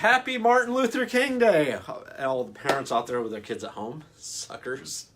Happy Martin Luther King Day! All the parents out there with their kids at home. Suckers.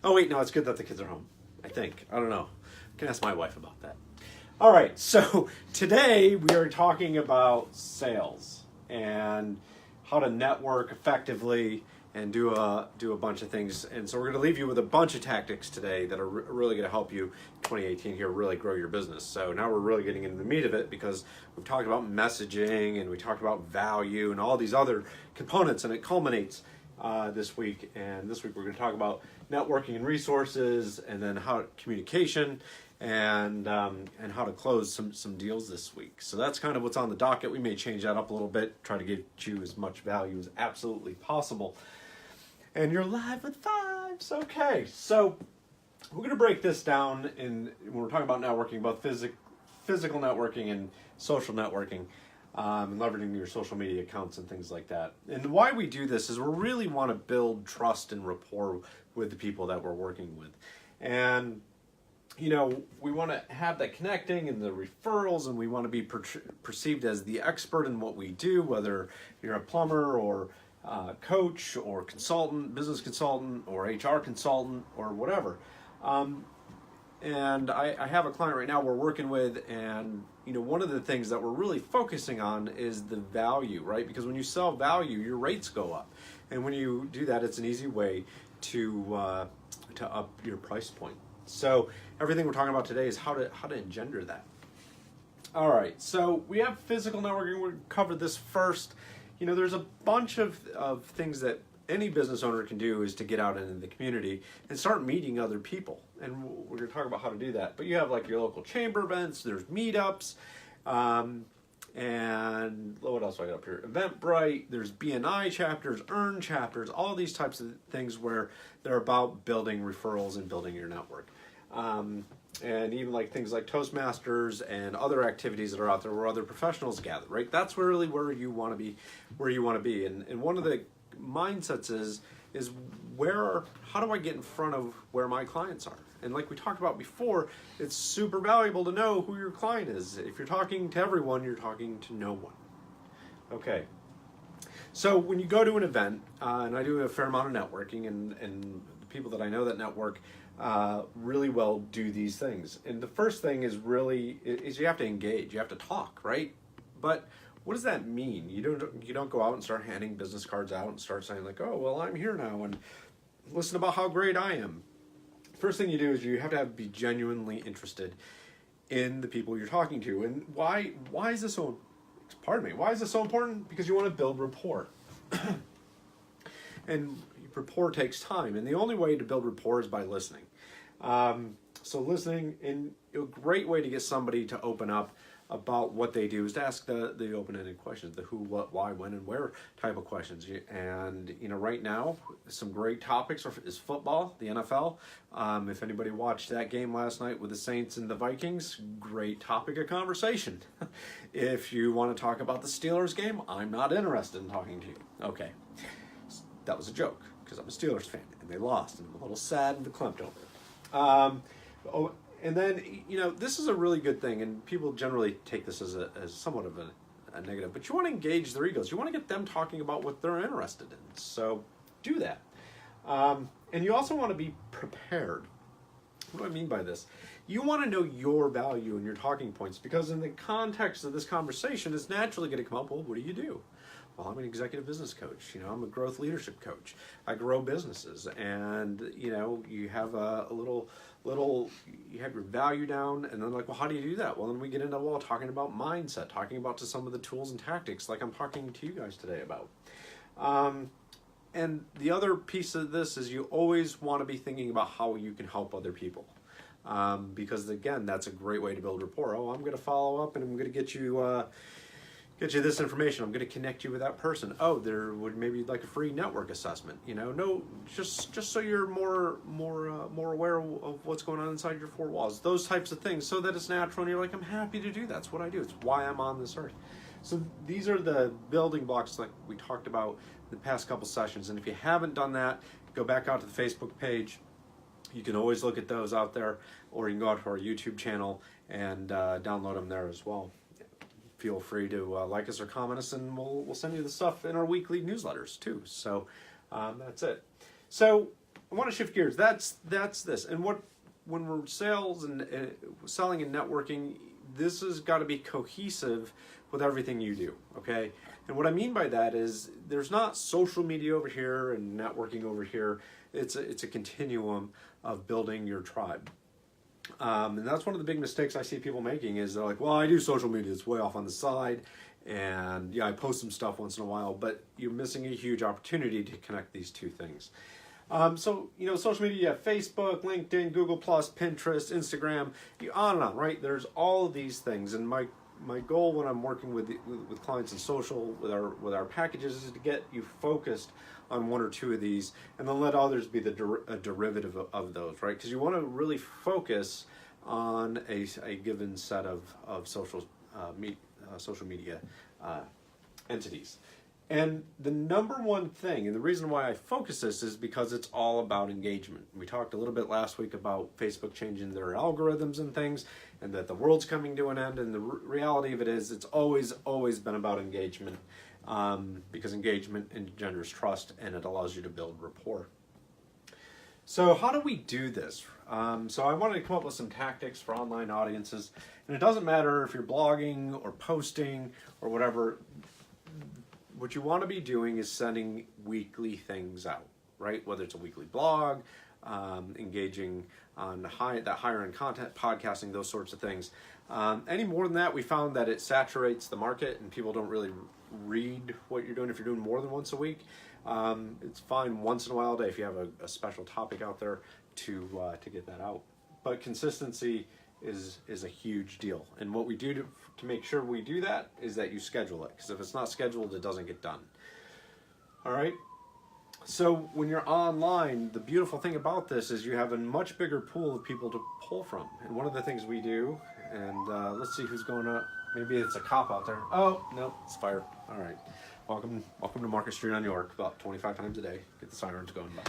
Oh wait, no, it's good that the kids are home. I think. I don't know. I can ask my wife about that. Alright, so today we are talking about sales and how to network effectively and do a bunch of things. And so we're going to leave you with a bunch of tactics today that are really going to help you in 2018 here really grow your business. So now we're really getting into the meat of it because we've talked about messaging and we talked about value and all these other components, and it culminates this week. And this week we're going to talk about networking and resources, and then how communication and how to close some deals this week. So that's kind of what's on the docket. We may change that up a little bit, try to get you as much value as absolutely possible. And you're live with Fives. Okay, so we're going to break this down when we're talking about networking, both physical networking and social networking, and leveraging your social media accounts and things like that. And why we do this is we really want to build trust and rapport with the people that we're working with. And you know, we want to have that connecting and the referrals, and we want to be perceived as the expert in what we do, whether you're a plumber or coach or consultant, business consultant or HR consultant or whatever. And I have a client right now we're working with, and you know, one of the things that we're really focusing on is the value, right? Because when you sell value, your rates go up, and when you do that, it's an easy way to up your price point. So everything we're talking about today is how to engender that. All right, so we have physical networking. We'll cover this first. You know, there's a bunch of things that any business owner can do is to get out into the community and start meeting other people. And we're going to talk about how to do that. But you have like your local chamber events, there's meetups, and what else do I got up here? Eventbrite, there's BNI chapters, Earn chapters, all these types of things where they're about building referrals and building your network. And even like things like Toastmasters and other activities that are out there where other professionals gather, right? That's really where you want to be. And one of the mindsets is how do I get in front of where my clients are? And like we talked about before, it's super valuable to know who your client is. If you're talking to everyone, you're talking to no one. Okay. So when you go to an event, and I do a fair amount of networking, and the people that I know that network really well do these things. And the first thing is you have to engage, you have to talk, right? But what does that mean? You don't go out and start handing business cards out and start saying like, oh, well, I'm here now and listen about how great I am. First thing you do is you have to be genuinely interested in the people you're talking to. And why is this so, why is this so important? Because you want to build rapport. And rapport takes time, and the only way to build rapport is by listening. So listening, and a great way to get somebody to open up about what they do is to ask the open-ended questions, the who, what, why, when, and where type of questions. And you know, right now, some great topics is football, the NFL. If anybody watched that game last night with the Saints and the Vikings, great topic of conversation. If you want to talk about the Steelers game, I'm not interested in talking to you. Okay, that was a joke, because I'm a Steelers fan, and they lost, and I'm a little sad and verklempt over it. And then, you know, this is a really good thing, and people generally take this as somewhat of a negative, but you want to engage their egos. You want to get them talking about what they're interested in, so do that. And you also want to be prepared. What do I mean by this? You want to know your value and your talking points, because in the context of this conversation, it's naturally going to come up, well, what do you do? Well, I'm an executive business coach. You know, I'm a growth leadership coach. I grow businesses, and you know, you have you have your value down, and then like, well, how do you do that? Well, then we get into talking about mindset, talking about some of the tools and tactics, like I'm talking to you guys today about. And the other piece of this is you always want to be thinking about how you can help other people, because again, that's a great way to build rapport. Oh, I'm going to follow up, and I'm going to get you this information. I'm going to connect you with that person. Oh, there would maybe like a free network assessment. You know, no, just so you're more aware of what's going on inside your four walls. Those types of things, so that it's natural. And you're like, I'm happy to do that. That's what I do. It's why I'm on this earth. So these are the building blocks like we talked about in the past couple sessions. And if you haven't done that, go back out to the Facebook page. You can always look at those out there, or you can go out to our YouTube channel and download them there as well. feel free to like us or comment us, and we'll send you the stuff in our weekly newsletters too. So that's it. So I want to shift gears. That's this. And when we're sales and selling and networking, this has got to be cohesive with everything you do. Okay. And what I mean by that is there's not social media over here and networking over here. It's a continuum of building your tribe. And that's one of the big mistakes I see people making is they're like, well, I do social media, it's way off on the side, and yeah, I post some stuff once in a while, but you're missing a huge opportunity to connect these two things. So, social media, you have Facebook, LinkedIn, Google+, Pinterest, Instagram, on and on, right? There's all of these things, and my goal when I'm working with clients in social, with our packages, is to get you focused on one or two of these, and then let others be a derivative of those, right? Because you want to really focus on a given set of social media entities. And the number one thing, and the reason why I focus this, is because it's all about engagement. We talked a little bit last week about Facebook changing their algorithms and things, and that the world's coming to an end, and the reality of it is it's always been about engagement. Because engagement engenders trust, and it allows you to build rapport. So how do we do this? So I wanted to come up with some tactics for online audiences, and it doesn't matter if you're blogging or posting or whatever. What you want to be doing is sending weekly things out, right? Whether it's a weekly blog, engaging on that higher end content, podcasting, those sorts of things. Any more than that, we found that it saturates the market and people don't really read what you're doing. If you're doing more than once a week, it's fine once in a while a day if you have a special topic out there to get that out. But consistency is a huge deal. And what we do to make sure we do that is that you schedule it, because if it's not scheduled, it doesn't get done. All right. So when you're online, the beautiful thing about this is you have a much bigger pool of people to pull from. And one of the things we do, and let's see who's going up. Maybe it's a cop out there. Oh, no, it's fire. All right. Welcome to Market Street on York, about 25 times a day. Get the sirens going by.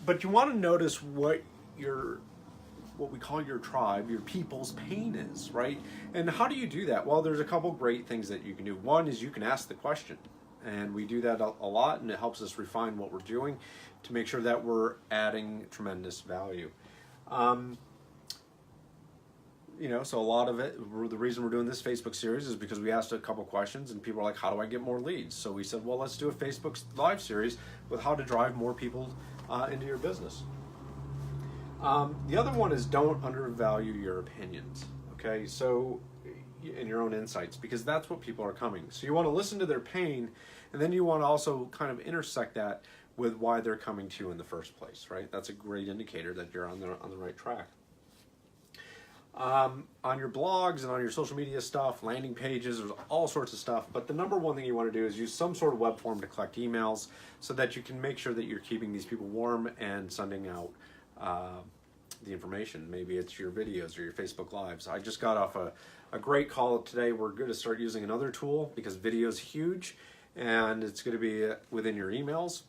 But you want to notice what we call your tribe, your people's pain is, right? And how do you do that? Well, there's a couple great things that you can do. One is you can ask the question. And we do that a lot, and it helps us refine what we're doing to make sure that we're adding tremendous value. So a lot of it, the reason we're doing this Facebook series is because we asked a couple questions, and people are like, how do I get more leads? So we said, well, let's do a Facebook Live series with how to drive more people into your business. The other one is don't undervalue your opinions, okay? So in your own insights, because that's what people are coming. So you want to listen to their pain, and then you want to also kind of intersect that with why they're coming to you in the first place, right? That's a great indicator that you're on the right track. On your blogs and on your social media stuff, landing pages, there's all sorts of stuff, but the number one thing you want to do is use some sort of web form to collect emails so that you can make sure that you're keeping these people warm and sending out the information. Maybe it's your videos or your Facebook Lives. I just got off a great call today. We're going to start using another tool because video is huge, and it's going to be within your emails,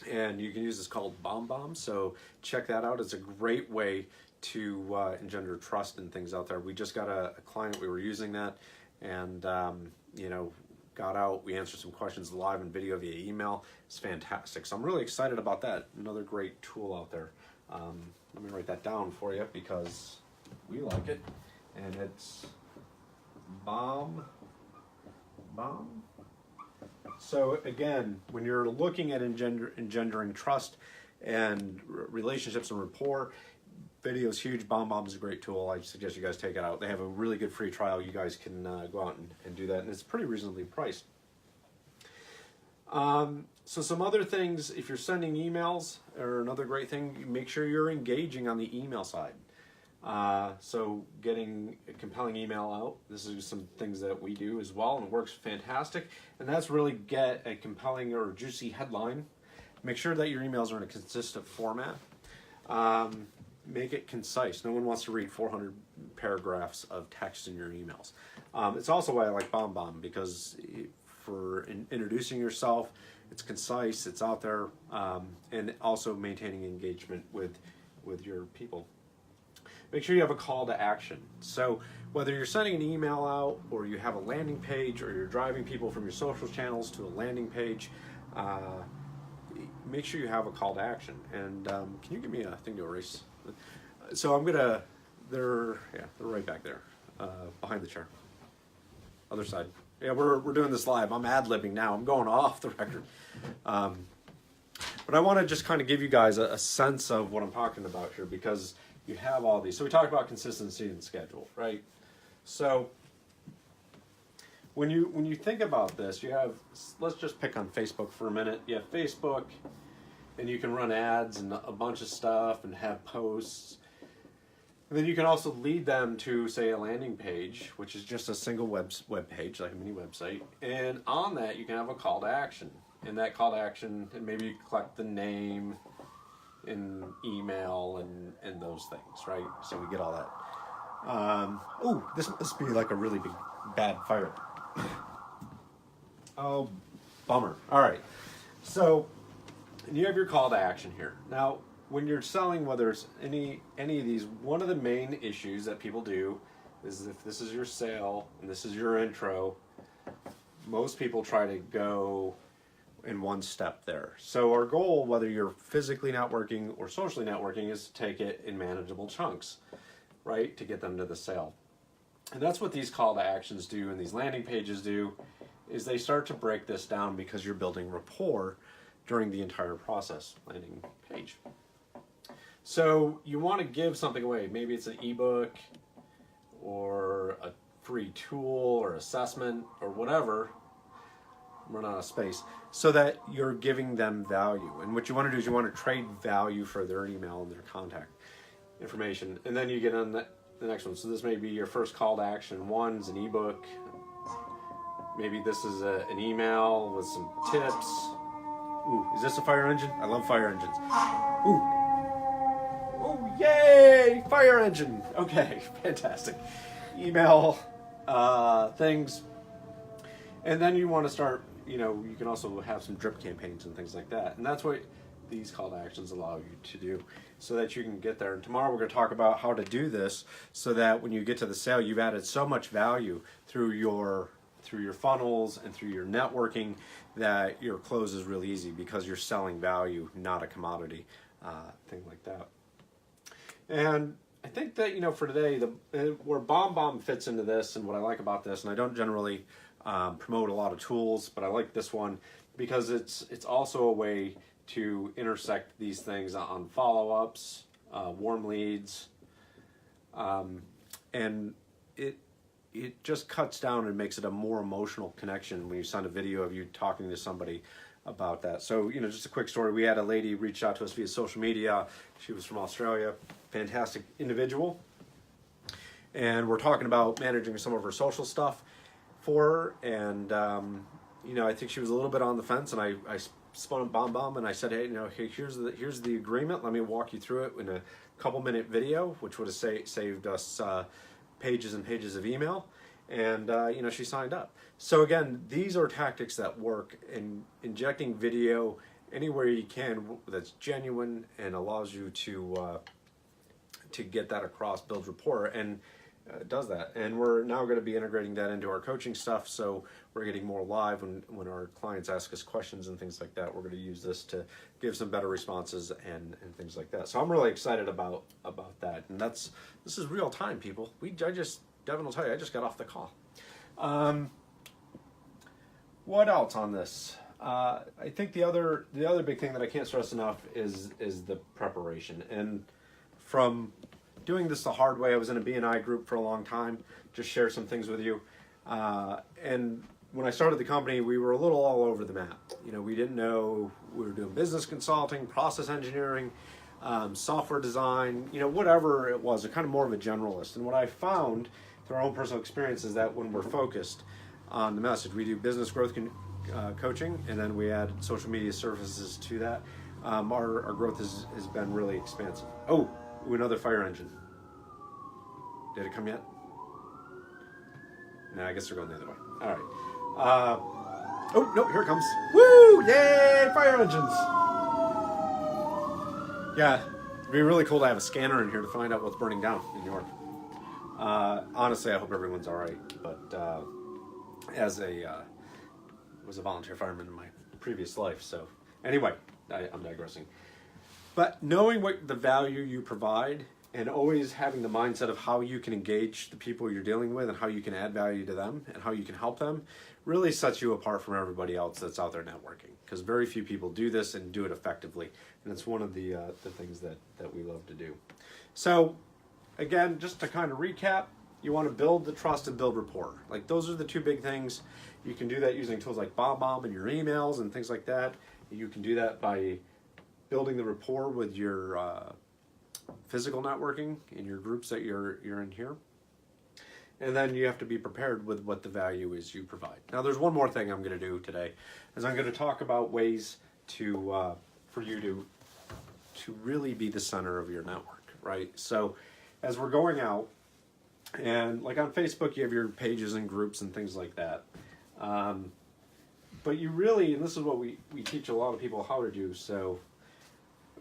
and you can use this called BombBomb. So check that out. It's a great way to engender trust and things out there. We just got a client, we were using that, and got out, we answered some questions live and video via email. It's fantastic. So I'm really excited about that. Another great tool out there. Let me write that down for you because we like it. And it's BombBomb. So again, when you're looking at engendering trust and relationships and rapport, video is huge. BombBomb is a great tool. I suggest you guys take it out. They have a really good free trial. You guys can go out and do that, and it's pretty reasonably priced. So some other things, if you're sending emails, or another great thing, make sure you're engaging on the email side. So getting a compelling email out, this is some things that we do as well, and it works fantastic. And that's really get a compelling or juicy headline. Make sure that your emails are in a consistent format. Make it concise. No one wants to read 400 paragraphs of text in your emails. It's also why I like BombBomb, because for introducing yourself, it's concise, it's out there, and also maintaining engagement with your people. make sure you have a call to action. So whether you're sending an email out, or you have a landing page, or you're driving people from your social channels to a landing page, make sure you have a call to action. And can you give me a thing to erase? So they're right back there, behind the chair. Other side. Yeah, we're doing this live. I'm ad-libbing now. I'm going off the record. But I want to just kind of give you guys a sense of what I'm talking about here, because you have all these. So we talked about consistency and schedule, right? So when you think about this, you have, let's just pick on Facebook for a minute. You have Facebook, and you can run ads and a bunch of stuff and have posts. And then you can also lead them to, say, a landing page, which is just a single web page, like a mini website. And on that, you can have a call to action. And that call to action, and maybe you collect the name and email and those things, right? So we get all that. This must be like a really bad fire. Oh, bummer. All right. So you have your call to action here. Now, when you're selling, whether it's any of these, one of the main issues that people do is, if this is your sale and this is your intro, most people try to go in one step there. So our goal, whether you're physically networking or socially networking, is to take it in manageable chunks, right, to get them to the sale. And that's what these call to actions do, and these landing pages do, is they start to break this down, because you're building rapport during the entire process. Landing page. So you want to give something away. Maybe it's an ebook or a free tool or assessment or whatever. Run out of space, so that you're giving them value. And what you want to do is you want to trade value for their email and their contact information. And then you get on the next one. So this may be your first call to action. One's an ebook. Maybe this is an email with some tips. Ooh, is this a fire engine? I love fire engines. Ooh. Oh, yay! Fire engine. Okay, fantastic. Email things. And then you want to start, you can also have some drip campaigns and things like that. And that's what these call to actions allow you to do, so that you can get there. And tomorrow we're going to talk about how to do this, so that when you get to the sale, you've added so much value through your funnels and through your networking, that your close is really easy, because you're selling value, not a commodity, thing like that. And I think that, for today, where BombBomb fits into this, and what I like about this, and I don't generally promote a lot of tools, but I like this one because it's also a way to intersect these things on follow-ups, warm leads, and it just cuts down and makes it a more emotional connection when you send a video of you talking to somebody about that. So, just a quick story. We had a lady reach out to us via social media. She was from Australia, fantastic individual, and we're talking about managing some of her social stuff for her. And I think she was a little bit on the fence, and I spun a BombBomb and I said, hey, here's the agreement. Let me walk you through it in a couple-minute video, which would have saved us pages and pages of email. And she signed up. So again, these are tactics that work, in injecting video anywhere you can that's genuine and allows you to get that across, build rapport, and does that. And we're now going to be integrating that into our coaching stuff, so we're getting more live when our clients ask us questions and things like that. We're going to use this to give some better responses and things like that. So I'm really excited about that. And this is real time, people. Devin will tell you, I just got off the call. What else on this? I think the other big thing that I can't stress enough is the preparation. And from doing this the hard way, I was in a B&I group for a long time. Just share some things with you. And when I started the company, we were a little all over the map. We didn't know we were doing business consulting, process engineering, software design, whatever it was, kind of more of a generalist. And what I found through our own personal experience is that when we're focused on the message, we do business growth coaching, and then we add social media services to that. Our growth has been really expansive. Oh, another fire engine. Did it come yet? No, I guess they're going the other way. All right. Oh, no, here it comes. Woo! Yay! Fire engines! Yeah, be really cool to have a scanner in here to find out what's burning down in New York. Honestly, I hope everyone's all right. But as was a volunteer fireman in my previous life, so anyway, I'm digressing. But knowing what the value you provide and always having the mindset of how you can engage the people you're dealing with and how you can add value to them and how you can help them really sets you apart from everybody else that's out there networking, because very few people do this and do it effectively, and it's one of the things that we love to do. So again, just to kind of recap, you want to build the trust and build rapport. Like, those are the two big things. You can do that using tools like BombBomb and your emails and things like that. You can do that by building the rapport with your physical networking in your groups that you're in here. And then you have to be prepared with what the value is you provide. Now, there's one more thing I'm going to do today, is I'm going to talk about ways to for you to really be the center of your network, right? So as we're going out, and like on Facebook, you have your pages and groups and things like that. But you really, and this is what we teach a lot of people how to do. So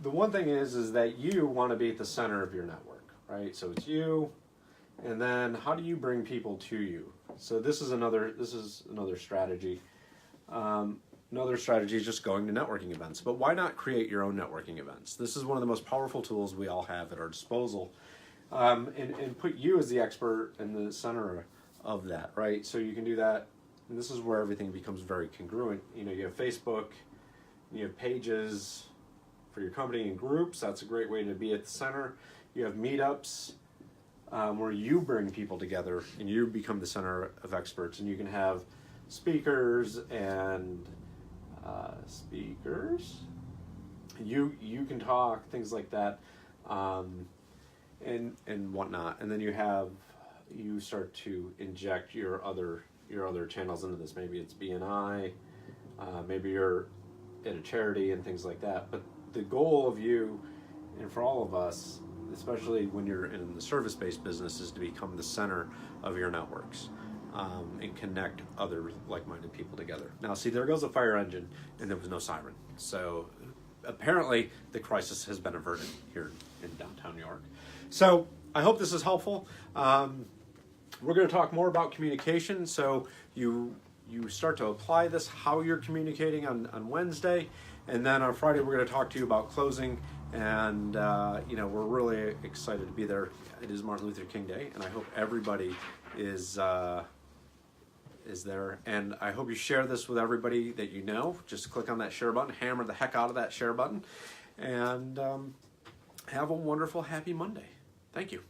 the one thing is that you want to be at the center of your network, right? So it's you, and then how do you bring people to you? So this is another strategy. Another strategy is just going to networking events. But why not create your own networking events? This is one of the most powerful tools we all have at our disposal. And put you as the expert in the center of that, right? So you can do that, and this is where everything becomes very congruent. You know, you have Facebook, you have pages for your company and groups. That's a great way to be at the center. You have meetups where you bring people together and you become the center of experts, and you can have speakers and you can talk, things like that. And whatnot, and then you start to inject your other channels into this. Maybe it's BNI, maybe you're at a charity and things like that. But the goal of you, and for all of us, especially when you're in the service-based business, is to become the center of your networks and connect other like-minded people together. Now, see, there goes a fire engine, and there was no siren. So apparently, the crisis has been averted here in downtown New York. So I hope this is helpful. We're going to talk more about communication. So you start to apply this, how you're communicating on Wednesday. And then on Friday, we're going to talk to you about closing. And, we're really excited to be there. It is Martin Luther King Day, and I hope everybody is there. And I hope you share this with everybody that you know. Just click on that share button, hammer the heck out of that share button, and have a wonderful, happy Monday. Thank you.